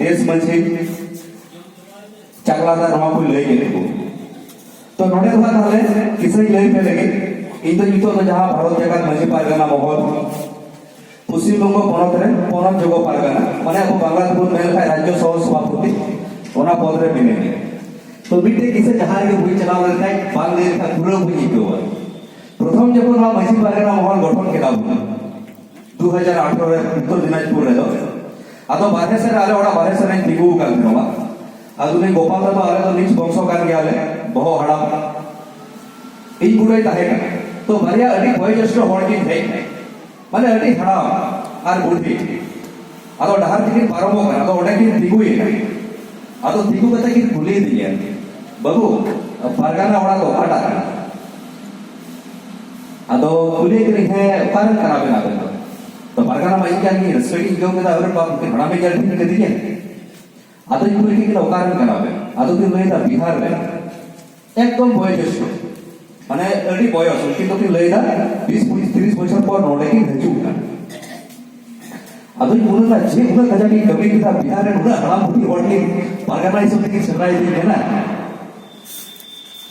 देश मंझे चाकलादार नवा को लई गेले को तो नोडे हुआ थाले किसे लई पे लगे इन तो जहां भारत जगत मंझे पारगाना महल पश्चिम बंग पनत रे पनत जगो पारगाना माने अब बांग्लादेश मेल का राज्य सभापति ओना पद रे मिले तो बिटे किसे जहां के हुई चलाव रे थाई बांग्लादेश का पूरा हुई को प्रथम जब ना मंझे पारगाना महल गठन केला 2018 रे उत्तर दिनाजपुर रे आदो बारे से आले ओडा बारे से नहीं दिगु काल नवा आदुने गोपाल तो आले तो नीच वंश कान गयाले बहु हड़ा इन गुडे ताहे का तो बारिया अडी वयोज्येष्ठ होड़ की थे माने अडी हड़ा आर बुढ़ी आदो डहार की पारंभ कर आदो ओडे की दिगु ये आदो दिगु कते की भूली दिया बाबू पारगाना ओडा तो काटा आदो भूली के है पारन करावे ना तो पारगाना माई क्या की रेस्पेक्ट जो के अगर बाप के घड़ा में जल ठीक कर दिए आदो ये पूरी की उकारण करावे आदो की लईदा बिहार में एकदम वयोज्येष्ठ माने अडी बयस किंतु की लईदा 20 30 বছর পর নড়ে की हजू का आदो ये पूरा जे पूरा कजा की कभी की था बिहार में पूरा हराम होती होटली पारगाना इस की सराय दी है ना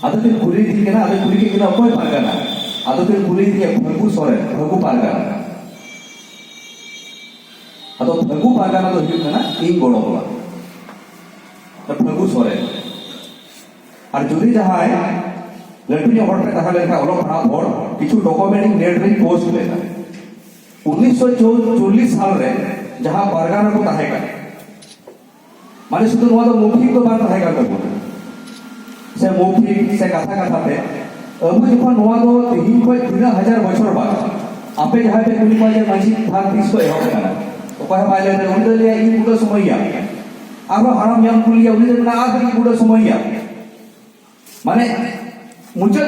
आदो की पूरी दी के ना आदो पूरी की ना कोई पारगाना आदो की पूरी दी भगु सोरे भगु पारगाना आदो भगु पारगाना तो हित ना इन गोड़ो बोला तो भगु सोरे और जुदी जहां है लड़की जो होड़ पे कहा लेखा ओलो खड़ा होड़ किछु डॉक्यूमेंटिंग नेट रे पोस्ट लेता 1940 साल रे जहां पारगाना को ताहे का माने सुदु नवा तो मौखिक तो बात ताहे का तो से मौखिक से कथा कथा पे अब जो नवा तो 3000 বছর बाद आपे जहां पे कुली पाजे माजी भाग 30 को हो गया तो कहे पाले ने उनदे ले इन बुडो समयया आरो हराम यम कुलिया उनदे ना आखरी बुडो समयया माने मुझे